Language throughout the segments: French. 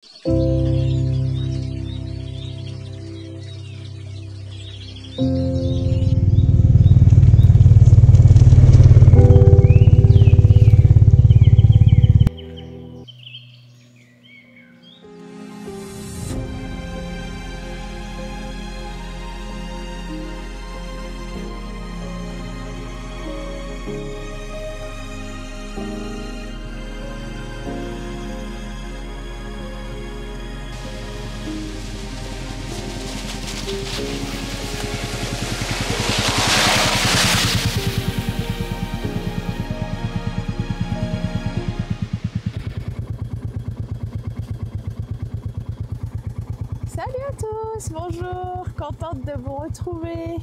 Salut à tous, bonjour, contente de vous retrouver.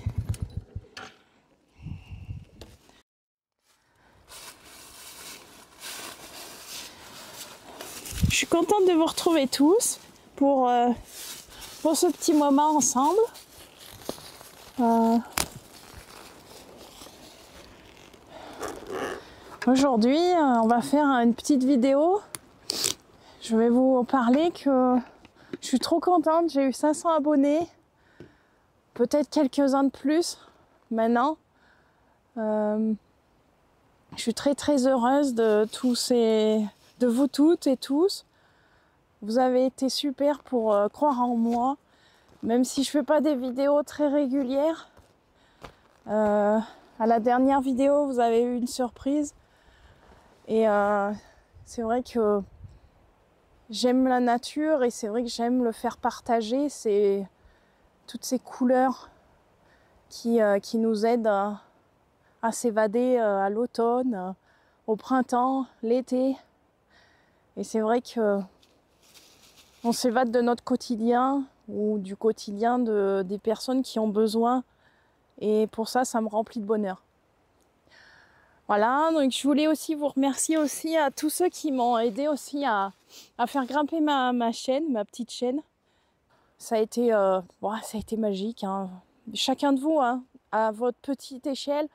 Je suis contente de vous retrouver tous pour ce petit moment ensemble. Aujourd'hui, on va faire une petite vidéo. Je vais vous parler que je suis trop contente, j'ai eu 500 abonnés, peut-être quelques-uns de plus maintenant. Je suis très très heureuse de de vous toutes et tous. Vous avez été super pour croire en moi, même si je fais pas des vidéos très régulières. À la dernière vidéo, vous avez eu une surprise. Et c'est vrai que j'aime la nature et c'est vrai que j'aime le faire partager. C'est toutes ces couleurs qui nous aident à s'évader à l'automne, au printemps, l'été. Et c'est vrai que on s'évade de notre quotidien ou du quotidien des personnes qui ont besoin. Et pour ça, ça me remplit de bonheur. Voilà, donc je voulais aussi vous remercier aussi à tous ceux qui m'ont aidé aussi à faire grimper ma chaîne, ma petite chaîne. Ça a été magique, hein. Chacun de vous, hein, à votre petite échelle,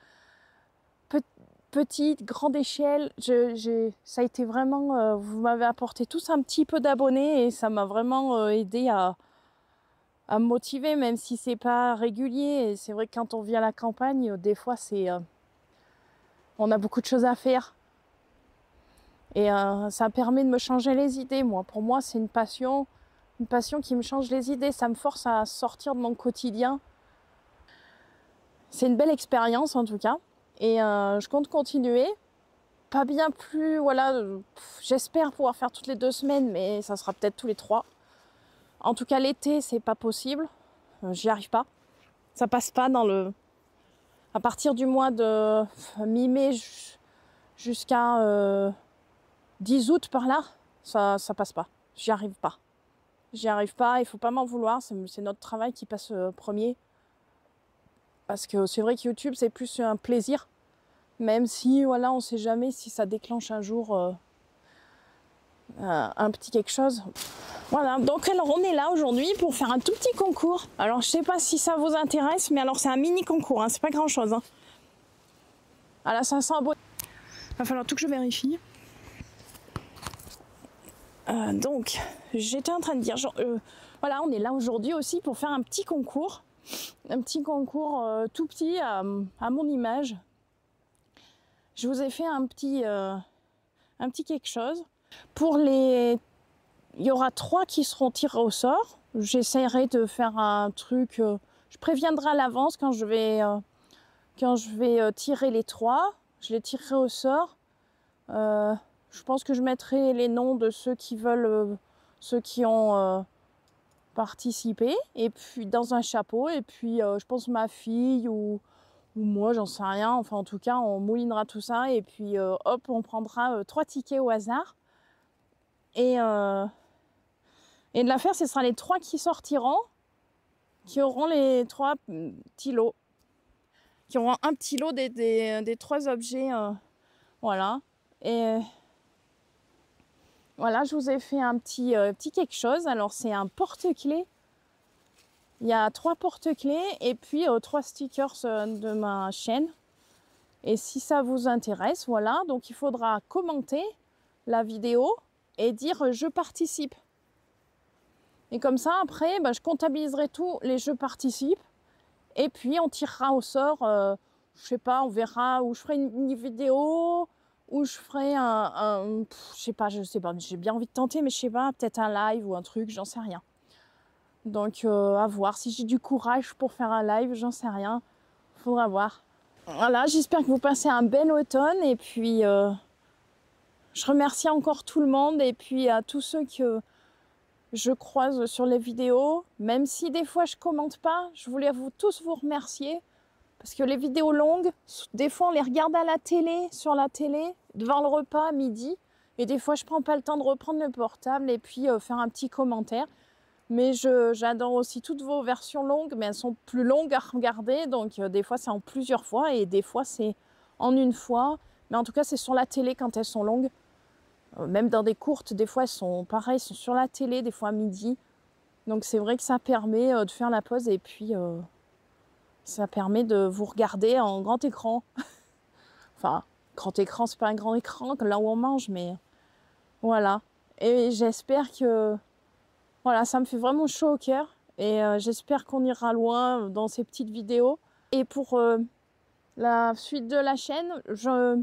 petite, grande échelle, ça a été vraiment, vous m'avez apporté tous un petit peu d'abonnés et ça m'a vraiment aidé à me motiver, même si c'est pas régulier. Et c'est vrai que quand on vit à la campagne, des fois on a beaucoup de choses à faire. Et ça permet de me changer les idées. Pour moi, c'est une passion qui me change les idées. Ça me force à sortir de mon quotidien. C'est une belle expérience en tout cas. Et je compte continuer. Pas bien plus, voilà, j'espère pouvoir faire toutes les 2 semaines, mais ça sera peut-être tous les 3. En tout cas, l'été, c'est pas possible. J'y arrive pas. Ça passe pas à partir du mois de mi-mai jusqu'à 10 août par là, ça passe pas. J'y arrive pas. Il faut pas m'en vouloir. C'est notre travail qui passe premier. Parce que c'est vrai que YouTube, c'est plus un plaisir. Même si, voilà, on sait jamais si ça déclenche un jour un petit quelque chose. Voilà, donc alors on est là aujourd'hui pour faire un tout petit concours. Alors je sais pas si ça vous intéresse, mais alors c'est un mini concours, hein, c'est pas grand chose. Hein. À la 500 abonnés. Va falloir tout que je vérifie. Donc j'étais en train de dire, voilà, on est là aujourd'hui aussi pour faire un petit concours. Un petit concours tout petit à mon image. Je vous ai fait un petit quelque chose. Il y aura 3 qui seront tirés au sort. J'essaierai de faire un truc. Je préviendrai à l'avance quand je vais tirer les 3. Je les tirerai au sort. Je pense que je mettrai les noms de ceux qui veulent, ceux qui ont participé, et puis dans un chapeau. Et puis je pense ma fille ou moi, j'en sais rien. Enfin, en tout cas, on moulinera tout ça. Et puis hop, on prendra 3 tickets au hasard. Et de l'affaire, ce sera les 3 qui sortiront, qui auront les 3 petits lots, qui auront un petit lot des 3 objets. Voilà. Et voilà, je vous ai fait un petit quelque chose. Alors, c'est un porte-clés. Il y a 3 porte-clés et puis 3 stickers de ma chaîne. Et si ça vous intéresse, voilà. Donc, il faudra commenter la vidéo et dire « je participe ». Et comme ça, après, bah, je comptabiliserai tous les jeux participent. Et puis, on tirera au sort, je sais pas, on verra où je ferai une vidéo, où je ferai je sais pas, j'ai bien envie de tenter, mais je sais pas, peut-être un live ou un truc, j'en sais rien. Donc, à voir. Si j'ai du courage pour faire un live, j'en sais rien. Faudra voir. Voilà, j'espère que vous passez un bel automne. Et puis, je remercie encore tout le monde. Et puis, à tous ceux que je croise sur les vidéos. Même si des fois, je commente pas, je voulais tous vous remercier. Parce que les vidéos longues, des fois, on les regarde à la télé, sur la télé, devant le repas à midi. Et des fois, je prends pas le temps de reprendre le portable et puis faire un petit commentaire. Mais j'adore aussi toutes vos versions longues, mais elles sont plus longues à regarder. Donc, des fois, c'est en plusieurs fois et des fois, c'est en une fois. Mais en tout cas, c'est sur la télé quand elles sont longues. Même dans des courtes, des fois, elles sont pareilles, elles sont sur la télé, des fois à midi. Donc, c'est vrai que ça permet de faire la pause et puis ça permet de vous regarder en grand écran. Enfin, grand écran, c'est pas un grand écran, là où on mange, mais voilà. Et j'espère que... Voilà, ça me fait vraiment chaud au cœur. Et j'espère qu'on ira loin dans ces petites vidéos. Et pour la suite de la chaîne, je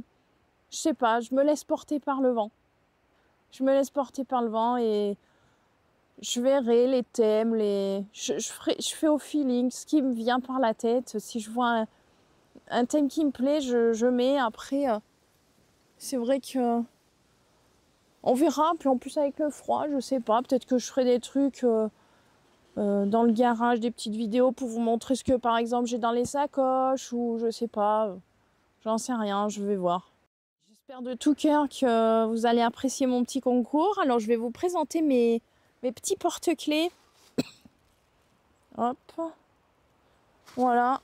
sais pas, je me laisse porter par le vent. Je me laisse porter par le vent et je verrai les thèmes, je fais au feeling ce qui me vient par la tête. Si je vois un thème qui me plaît, je mets. Après, c'est vrai que on verra. Puis en plus avec le froid, je sais pas. Peut-être que je ferai des trucs dans le garage, des petites vidéos pour vous montrer ce que par exemple j'ai dans les sacoches ou je sais pas. J'en sais rien, je vais voir. J'espère de tout cœur que vous allez apprécier mon petit concours. Alors je vais vous présenter mes petits porte-clés. Hop. Voilà.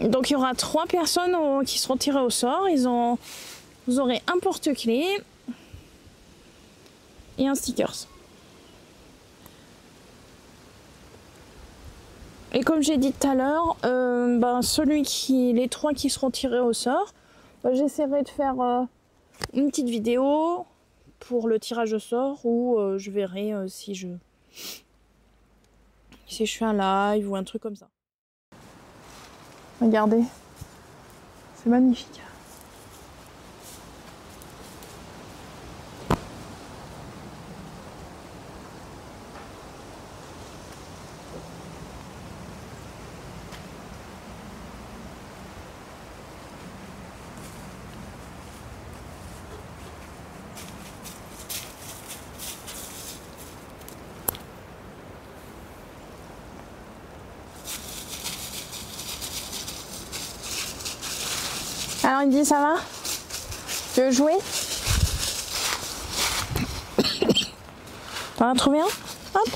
Donc il y aura 3 personnes qui seront tirées au sort. Vous aurez un porte-clés et un stickers. Et comme j'ai dit tout à l'heure, les 3 qui seront tirés au sort, j'essaierai de faire une petite vidéo pour le tirage au sort ou je verrai si je fais un live ou un truc comme ça. Regardez, c'est magnifique. Alors il dit ça va? Tu veux jouer? T'en as trouvé un? Hop!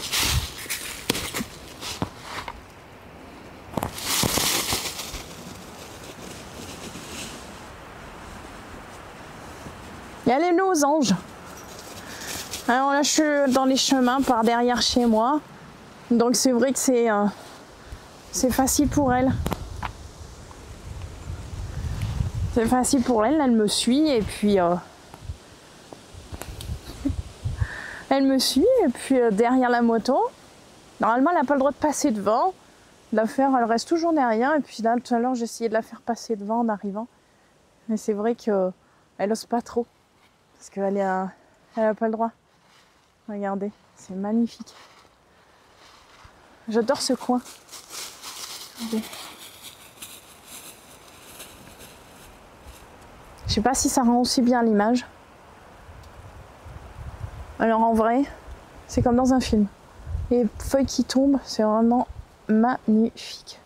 Il y a les losanges. Alors là je suis dans les chemins par derrière chez moi. Donc c'est vrai que c'est facile pour elle. C'est facile pour elle, elle me suit et puis derrière la moto. Normalement elle n'a pas le droit de passer devant. Elle reste toujours derrière et puis là tout à l'heure j'ai essayé de la faire passer devant en arrivant. Mais c'est vrai que elle ose pas trop parce qu'elle a pas le droit. Regardez, c'est magnifique. J'adore ce coin. Regardez. Je sais pas si ça rend aussi bien l'image. Alors en vrai, c'est comme dans un film. Les feuilles qui tombent, c'est vraiment magnifique.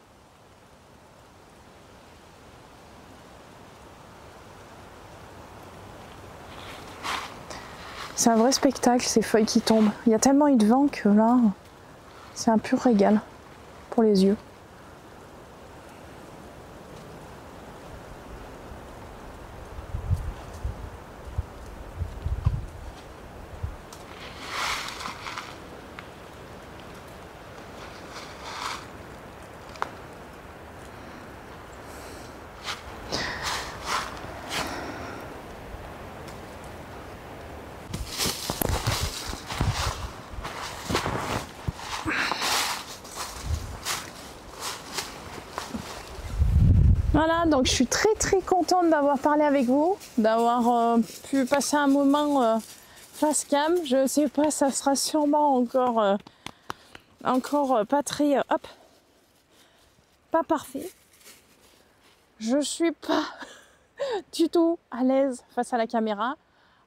C'est un vrai spectacle, ces feuilles qui tombent. Il y a tellement eu de vent que là, c'est un pur régal pour les yeux. donc je suis très très contente d'avoir parlé avec vous, d'avoir pu passer un moment face cam. Je sais pas, ça sera sûrement encore pas très pas parfait. Je suis pas du tout à l'aise face à la caméra.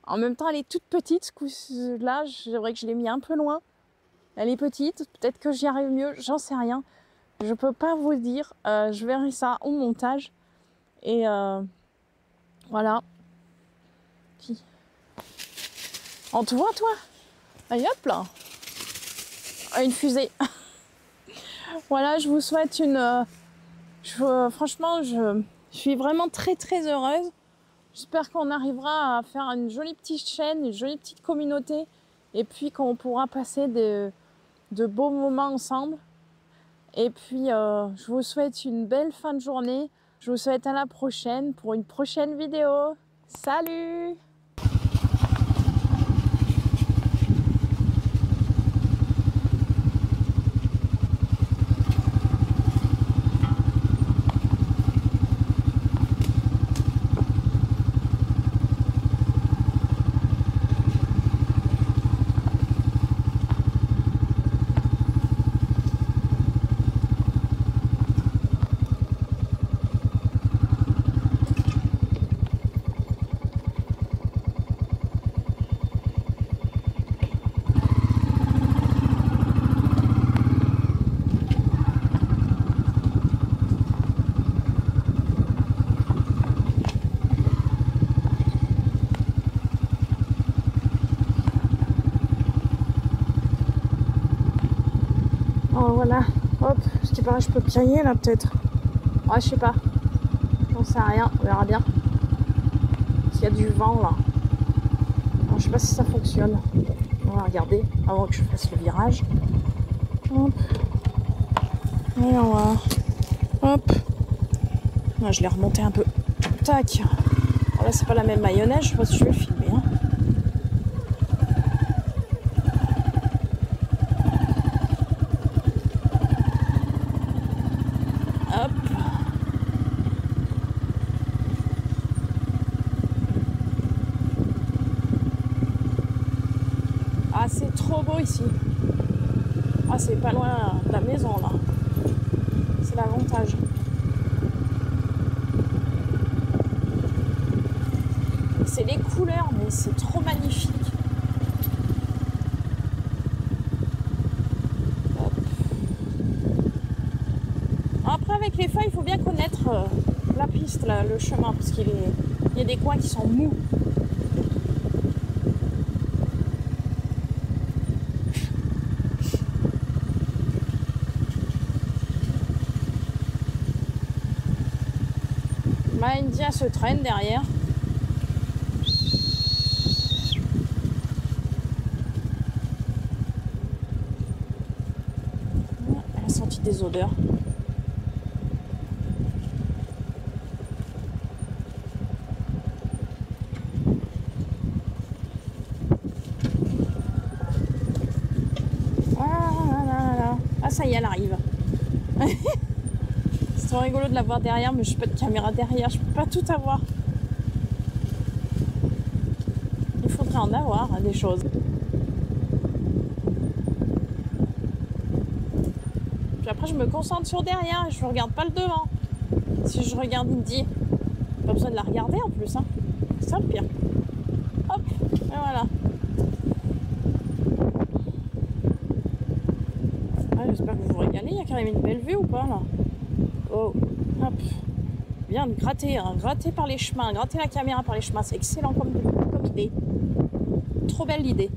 En même temps, elle est toute petite, ce coup-là, c'est vrai que je l'ai mis un peu loin. Elle est petite, peut-être que j'y arrive mieux, j'en sais rien. Je peux pas vous le dire, je verrai ça au montage. Et voilà. Puis, on te voit, toi? Allez, hop là. Une fusée. Voilà, je vous souhaite une... franchement, je suis vraiment très très heureuse. J'espère qu'on arrivera à faire une jolie petite chaîne, une jolie petite communauté. Et puis qu'on pourra passer de beaux moments ensemble. Et puis, je vous souhaite une belle fin de journée. Je vous souhaite à la prochaine pour une prochaine vidéo. Salut! Oh voilà, hop, ce qui paraît, je peux piailler là peut-être. Ouais, je sais pas. J'en sais rien, on verra bien. S'il y a du vent là. Alors, je sais pas si ça fonctionne. On va regarder avant que je fasse le virage. Hop. Voyons voir. Hop. Ouais, je l'ai remonté un peu. Tac. Alors là, c'est pas la même mayonnaise, je sais pas si je vais le filmer. Hein. Hop. Ah, c'est trop beau ici. Ah, c'est pas loin de la maison là. C'est l'avantage. C'est les couleurs, mais c'est trop magnifique. Hop. Après, avec les feuilles, il faut bien connaître la piste, là, le chemin, parce qu'il y a des coins qui sont mous. Ma India se traîne derrière. Elle a senti des odeurs. Ah, ça y est, elle arrive. C'est trop rigolo de la voir derrière, mais je n'ai pas de caméra derrière, je peux pas tout avoir. Il faudrait en avoir, hein, des choses. Puis après, je me concentre sur derrière et je ne regarde pas le devant. Si je regarde Indy, pas besoin de la regarder en plus. Hein. C'est ça le pire. Hop, et voilà. Ah, j'espère que vous vous régalez. Il y a quand même une belle vue ou pas là? Oh, hop. Bien de gratter, hein. Gratter par les chemins, gratter la caméra par les chemins, c'est excellent comme idée. Trop belle idée.